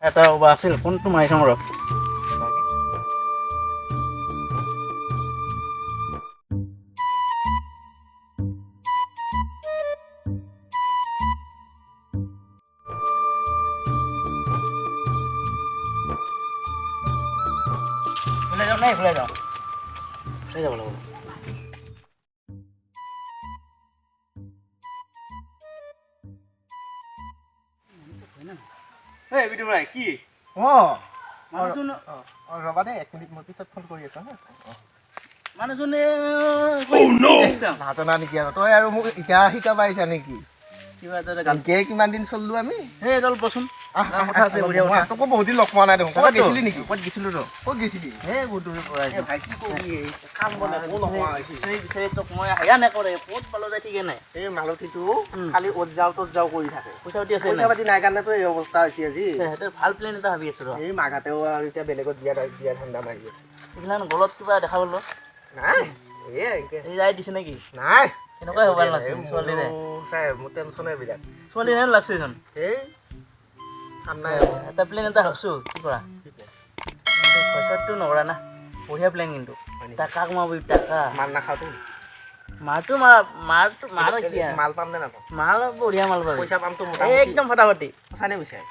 এটা ওবা আছিল কোনটো মাৰি চাম ৰ ফুলাই যাওঁ ফুলাই যাব লাগিব এই বিটু ভাই কি মানুহজন ৰবা দে 1 মিনিট মোৰ পিছত ফোন কৰি আছো মানুহজনে নাজানা নেকি আৰু তই আৰু মোক এতিয়া শিকাব আহিছা নেকি কিবা এটা গান কিমান দিন চললো আমি হে এডাল বচোন কথা আছে বঢ়িয়া কথা তোকো বহুত দিন লগ পোৱা নাই দেখোন ক'ত গৈছিলি নেকি ক'ত গৈছিলো ৰ ক'ত গৈছিলি হে গুটুৰি পৰাইছো ভাই কি কৰিবি কাম বনে কোনো নোহোৱা হৈছে বিচাৰি তোক মই হায়া নকৰে ক'ত পালো যায় ঠিকে নাই এই মালতীটো খালি অত যাওঁ তত যাওঁ কৰি থাকে পইচা পাতি আছে পইচা পাতি নাই কাৰণেতো এই অৱস্থা হৈছে আজি ভাল প্লেন এটা ভাবি আছো ৰ এই মাঘাতেও আৰু এতিয়া বেলেগত বিয়া ধান্দা মাৰি আছে এইবিলাক গলত কিবা দেখা পালো নাই এই যাই দিছে নেকি নাই এনেকুৱাই হ'ব লাগছে ছোৱালীৰে চাই মোৰ টেনচনে বিৰাট ছোৱালী হেন লাগছে চোন এই ঠাণ্ডাই এটা প্লেন এটা ভাবছো কি কৰা পইচাটো নকৰা না বঢ়িয়া প্লেন কিন্তু টাকা কমাবি টাকা মাল নাখাওতো মাৰ এতিয়া মাল পাম নে নাপাম মাল বঢ়িয়া মাল পাবি পইচা পামতো একদম ফটাফটি সঁচা নে মিছাই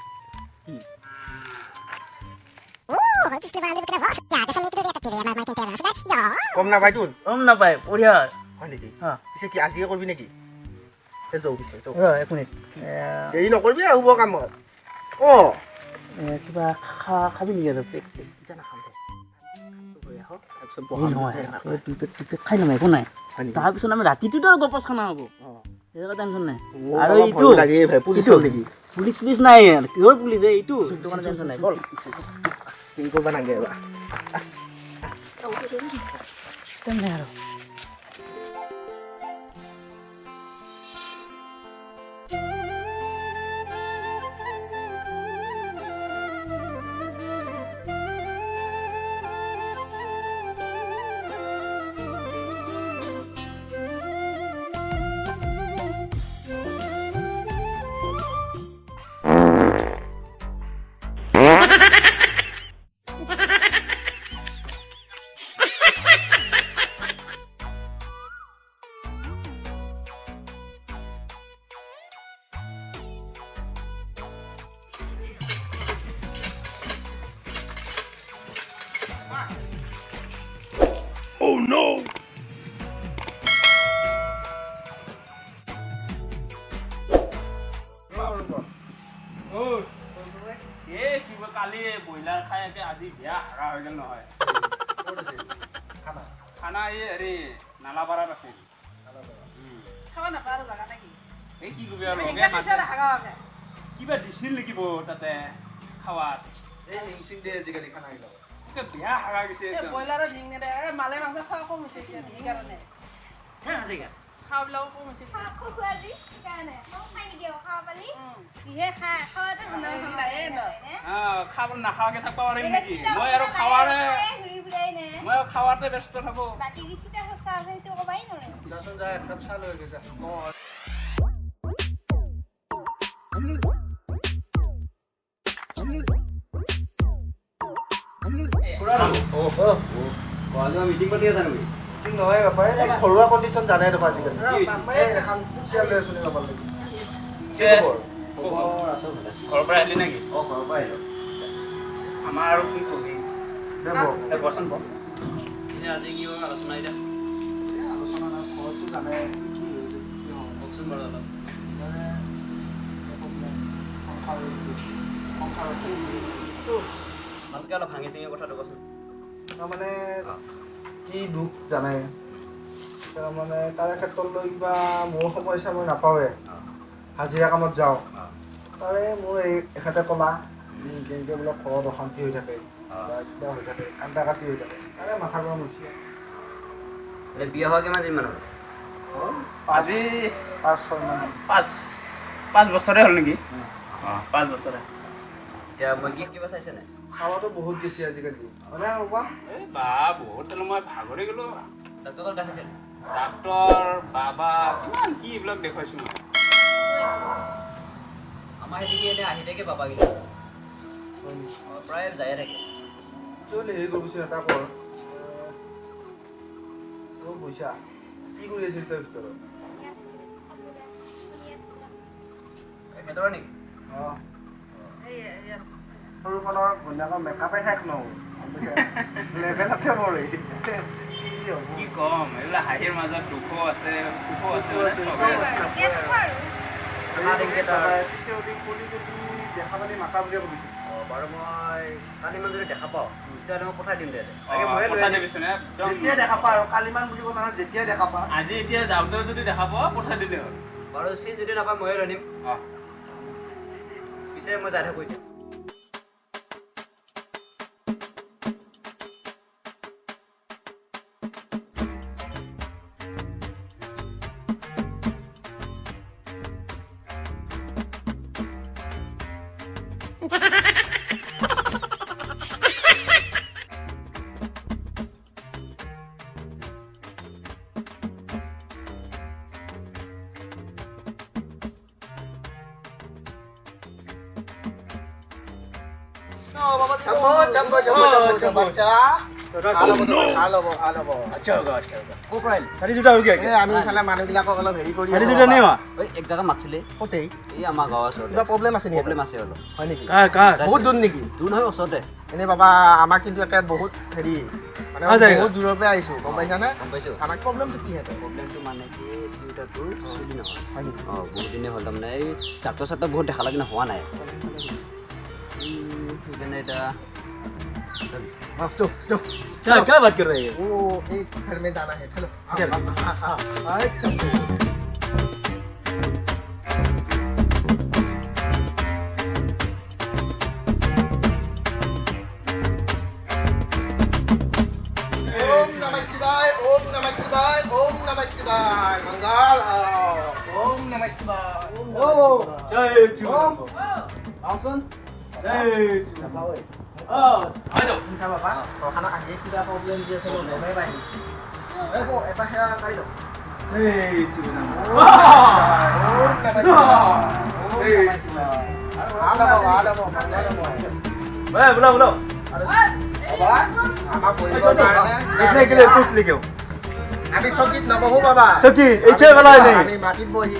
কম নাপায়তো গম নাপায় বঢ়িয়া হয় নেকি হা পিছে কি আজিয়ে কৰিবি নেকি যাওঁ পিছে ৰ 1 মিনিট দেৰি নকৰিবি আৰু হ'ব কামত কিবা খাবি নেকি আৰু এতিয়া নাখাম খাই নাম একো নাই তাৰপিছত আমি ৰাতিটোতো আৰু গপচ খানা হ'ব সেইটো টেনশ্যন নাই আৰু এইটো লাগে পুলিচ নেকি পুলিচ নাই কিহৰ পুলিচ এইটো কাৰণে টেনশ্যন নাই বল কি কৰিব নাগে এবাৰ চিষ্টেম নাই আৰু Oh no! কালি ব্ৰইলাৰ খাই আজি বিয়া হাৰা হৈ গ'ল নহয় খানা এই হেৰি নালাপাৰাত আছিল এই কি কবি আৰু কিবা দিছিল নেকি তাতে খাৱাত আজিকালি খানা বিয়া হাৰা গৈছে মালে মাংস খোৱা কম হৈছে সেইকাৰণে খাওঁবিলাকো কম হৈছে খাব নাখাৱাকে থাকিব পাৰিম নেকি মই আৰু খাৱাতে ব্যস্ত থাকো যাচোন যা একাপ চাহ লৈ গৈছা মিটিং পাতি আছা নেকি নহয় বাপা এই ঘৰুৱা কণ্ডিশ্যন জানাই দেখোন আজিকালি এখন চিয়াৰ লৈ আছো যাব লাগিব ঘৰৰ পৰা আহিলি নেকি ঘৰৰ পৰা আহিলোঁ আমাৰ আৰু কি কবি বচোন আজি কি আলোচনা এতিয়া আলোচনা ঘৰতো জানে কি হৈছে কওকচোন বাৰু অলপ মানে ভালকৈ অলপ ভাঙি চিঙি কথাটো কচোন তাৰমানে কি দুখ জানাই তাৰমানে তাৰে ক্ষেত্ৰত লৈ কিবা মোৰ সমস্যা মই নাপাওঁৱে হাজিৰা কামত যাওঁ তাৰে মোৰ এই এখেতে ক'লা যেনেকৈ বোলে ঘৰত অশান্তি হৈ থাকে বা কিবা হৈ থাকে কান্দা কাটি হৈ থাকে তাৰে মাথা গৰম হৈছে বিয়া হোৱা কিমান দিন মান আজি 5-6 মান 5 বছৰে হ'ল নেকি 5 বছৰে এতিয়া মই কিবা চাইছে নাই খাৱাটো বহুত বেছি আজিকালি মানে ৰ'বা এই বা বহুত মই ভাগৰি গ'লোঁ ডাক্তৰ দেখাইছিল ডাক্তৰ বাবা কিমান কি এইবিলাক দেখুৱাইছোঁ মই আমাৰ সেনেকৈ এনে আহি থাকে বাবা কিন্তু প্ৰায় যায় থাকে চলি হেৰি কৰিবিচোন এটা কৰ পইচা কি কৰি আছিল তই ভিতৰত ভিতৰৰ নেকি অঁ সৰুখনৰ ঘৈণীয়েকৰ মেকআপে শেষ নহ'ল লেভেলতে পৰে কি কম এইবিলাক হাঁহিৰ মাজত দুখো আছে দেখা পালি মাতা বুলিয়ে ভাবিছোঁ বাৰু মই কালি মই যদি দেখা পাওঁ তেতিয়াহ'লে মই পঠাই দিম দে যেতিয়াই দেখা পা আৰু কালিমান বুলি কথা নাই যেতিয়াই দেখা পা আজি এতিয়া যাওঁতেও যদি দেখা পোৱা পঠাই দিলে হ'ল বাৰু চি যদি নাপায় ময়ে লৈ নিম পিছে মই যাই থাকোঁ এতিয়া আমি ইফালে মানুহবিলাকক অলপ হেৰি কৰি এক জেগা মাতিছিলে ক'তেই এই আমাৰ গাঁৱৰ ওচৰতে কিবা প্ৰব্লেম আছে নেকি প্ৰব্লেম আছে অলপ হয় নেকি কাৰ বহুত দূৰ নেকি দূৰ নহয় ওচৰতে এনে বাবা আমাক কিন্তু একে বহুত হেৰি মানে বহুত দূৰৰ পৰা আহিছোঁ গম পাইছানে গম পাইছোঁ আমাক প্ৰব্লেমটো কি হেঁতে প্ৰব্লেমটো মানে কি দুয়োটাটোৰ চুলি নহয় হয় নেকি বহুত দিনে হ'ল তাৰমানে এই ডাক্তৰ চাক্তৰ বহুত দেখা লাগে হোৱা নাই সেইকাৰণে এতিয়া क्या बात कर रहे हैं वो एक घर में जाना है चलो ओम नमः शिवाय ओम नमः शिवाय ओम नमः शिवाय मंगल ओम नमः शिवाय जय बाबा ঘৰখনত আহি কিবা প্ৰব্লেম দি আছে গমেই পাই এটা সেৱা কৰি দিয়ক আমি চকীত নবহো বাবা चौकी ऐसे वाला नहीं আমি মাটিত বহি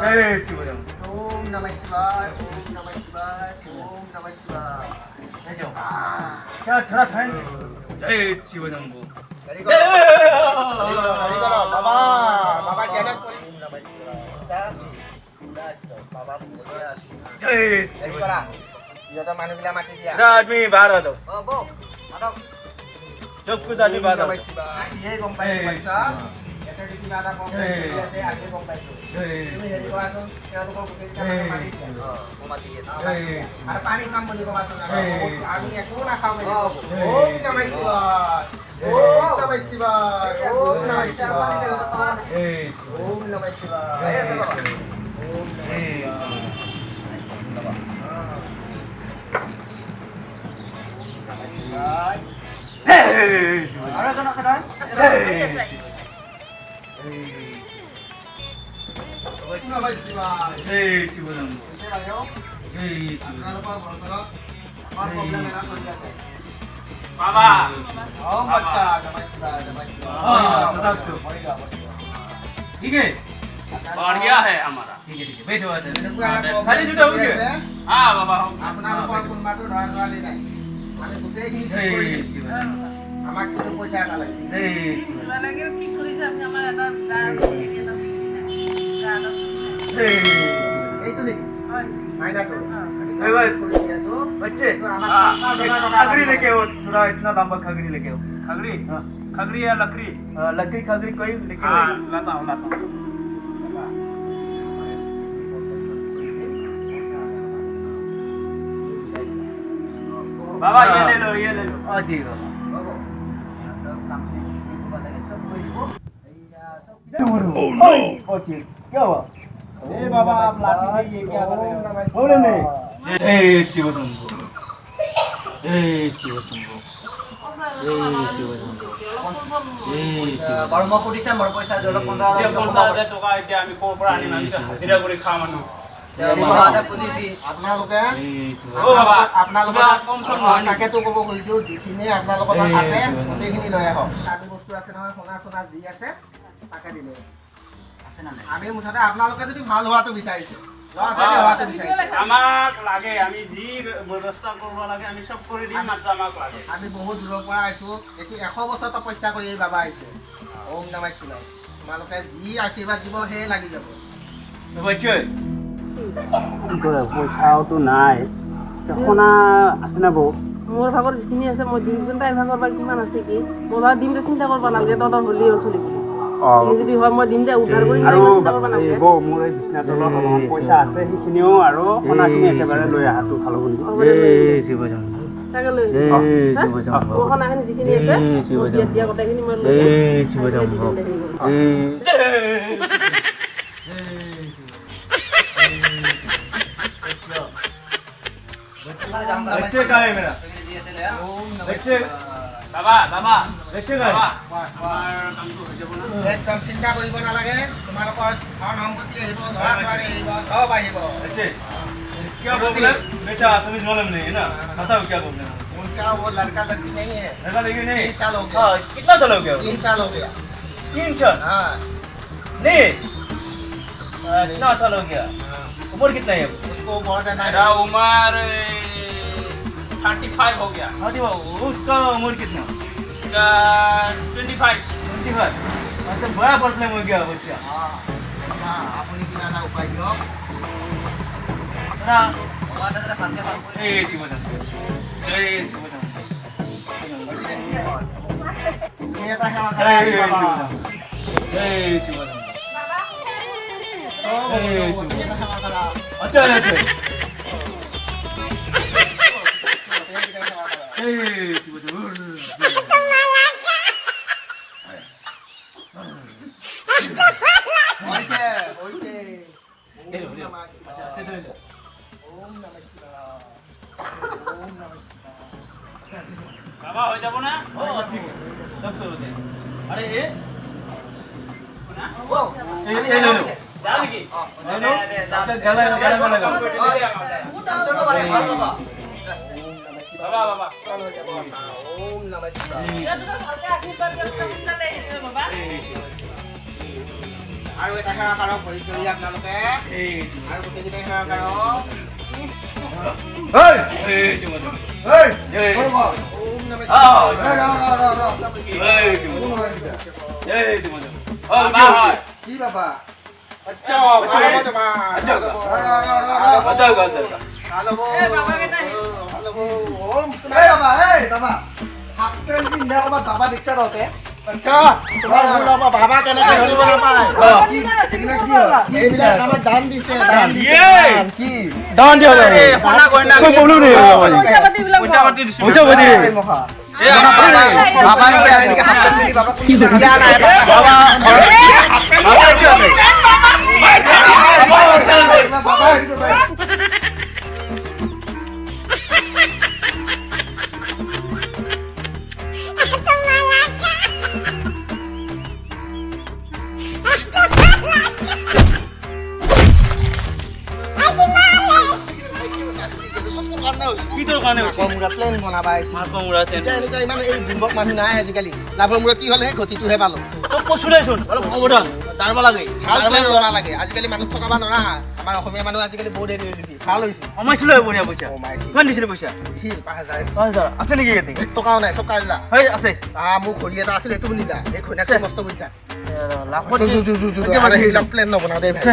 जय शिवराम ओम नमः शिवाय ओम नमः शिवाय ओम नमः शिवाय क्या थोड़ा था जय शिवराम হেৰি কৰ বাবা বাবা কেনে কৰি ওম নমঃ শিৱায় বাবা বঢ়িয়া আছে जय হেৰি কৰা ইহঁতৰ মানুহবিলাক মাতি দিয়া आदमी बाहर आ जाओ বৌ মাতক जब कुछ आदमी बाहर आ নমঃ শিৱায় এই গম পাইছোঁ বাচ্চা ইয়াতে যদি কিবা এটা প্ৰব্লেম চলি আছে আগে গম পাইছোঁ তুমি হেৰি কৰাচোন তেওঁলোকৰ গোটেইকেইটা মানুহ মাতি দিয়া মই মাতি দিয়ে আৰু পানী খাম বুলি ক'বাচোন আমি একো নাখাওঁ বুলি ওম নমঃ শিৱায় ওম নমঃ শিৱায় ওম নমঃ শিৱায় ওম নমঃ শিৱায় আৰু এজন আছে নহয় নমঃ শিৱায় जय शिवराम এতিয়া বাইদেউ जय আপোনালোকৰ ঘৰখনত আমাৰ প্ৰব্লেম এটা চলি আছে बाबा ওম বাচ্চা নমঃ শিৱায় নমঃ শিৱায় तथास्तु হৈ যাব ठीक है बढ़िया है हमारा ठीक है बैठो खाली जुटा हो गया हाँ बाबा আপোনালোকৰ কোনোবাটো ধৰা ধৰালি নাই আমি গোটেইখিনি ঠিক কৰি দিম আমাক কিন্তু পইচা এটা লাগে जय লাগিল কি কৰিছে আপুনি আমাৰ এটা এইটো নেকি হয় মাইনাটো बच्चे खगड़ी लेके आओ थोड़ा इतना लंबा खगड़ी लेके आओ खगड़ी खगड़ी या लकड़ी लकड़ी खगड़ी कोई लेके आओ लाता हूँ बाबा ये ले लो जी बाबा क्या हुआ ए बाबा आप लाठी ये क्या कर रहे हो बोले नहीं जय शिवशंभु जय शिवशंभु जय शिवशंभु जय शिव বাৰু মই সুধিছে মোৰ পইচা দিয়ক 50,000 50,000 টকা এতিয়া আমি ক'ৰ পৰা আনিম আমি হাজিৰা কৰি খাওঁ মানুহ আপোনালোকে অ' বাবা আপোনালোকে কম চম তাকেতো ক'ব খুজিছোঁ যিখিনি আপোনালোকৰ তাত আছে গোটেইখিনি লৈ আহক দামী বস্তু আছে নহয় সোণা সোণা যি আছে তাকে দিলে আমি মুঠতে আপোনালোকে যদি ভাল হোৱাটো বিচাৰিছে আমাক লাগে আমি যি ব্যৱস্থা কৰিব লাগে আমি চব কৰি দিম মাত্ৰ আমাক লাগে আমি বহুত দূৰৰ পৰা আহিছোঁ এইটো 100 বছৰ তপস্যা কৰি এই বাবা আহিছে ওম নমঃ শিৱায় তোমালোকে যি আশীৰ্বাদ দিব সেয়ে লাগি যাব কি কৰে পইচাওতো নাই সোণা আছে না বৌ মোৰ ভাগৰ যিখিনি আছে মই দিমচোন তাইৰ ভাগৰ বা কিমান আছে কি মোৰ ভাগৰ দিম চিন্তা কৰিব নালাগে তহঁতৰ হ'লেই চলি যদি হয় মই দিম দে উদ্ধাৰ কৰিম চিন্তা কৰিব নালাগে বৌ মোৰ এই বিছনা তলত অলপমান পইচা আছে সেইখিনিও আৰু সোণাখিনি একেবাৰে লৈ আহাটো ভাল হ'ব তাকে লৈ মোৰ সোণাখিনি যিখিনি আছে দিয়া গোটেইখিনি মই লৈ बच्चे कहाँ है मेरा बच्चे बाबा बाबा बच्चे कहाँ है একদম চিন্তা কৰিব নালাগে তোমালোকৰ ধন সম্পত্তি আহিব ধৰা ছোৱালী আহিব চব আহিব बच्चे क्या प्रॉब्लम बेटा तुम्हें मालूम नहीं है ना बताओ क्या प्रॉब्लम है उनका वो लड़का लड़की नहीं है लड़का लड़की नहीं 3 साल हो गया हाँ कितना साल हो गया 3 साल हो गया 3 साल हाँ नहीं कितना साल हो गया उम्र कितना है उसको बहुत है मेरा उम्र 35 हो गया उसका उम्र कितना उसका 25 मतलब बड़ा प्रॉब्लम हो गया बच्चा हाँ अपनी किना ना उपाय दियो ना ए शिवजन ए शिवजन ये तो है करा ए शिवजन अच्छा अच्छा बाबा हो जाबो ना ठीक है सब करो दे अरे ए ओ ए ले लो जा की ले लो गला लगा चलो बारे बाबा बाबा बाबा ओम नमः शिवाय আৰু এটা সেৱা কৰক ভৰি চৰি আপোনালোকে আৰু গোটেইকেইটাই সেৱা কৰক ওম নমঃ শিৱায় কি বাবা আচ্ছা বাবা কেনেকে ধৰিব নাপায় আমাক দান দিছে दान दिया रे होना कोई ना कोई बोलू नहीं পইচা পাতি বিলাক पूछो बदी বাবা কি দিয়া নাই বাবা প্লেন বনাবা ইমান এই বুৰ্বক মানুহ নাই আজিকালি লাভৰ মূৰত কি হ'লে ক্ষতিটোহে পালো ভাল প্লেন ল'ব লাগে আজিকালি মানুহ ঠকাব নোৱাৰা আমাৰ অসমীয়া মানুহ আজিকালি বহুত হেৰি হৈ গৈছে ভাল হৈছে কমাইছিলো বঢ়িয়া পইচা কিমান দিছিলে পইচা ছিল 5000 আছে নেকি ইয়াতে টকাও নাই চব কাঢ়িলা হয় আছে মোক ঘড়ী এটা আছিল এইটো নিলা এই ঘড়ীটো মস্ত পইচা লাখত প্লেন নবনাও দেই ভাই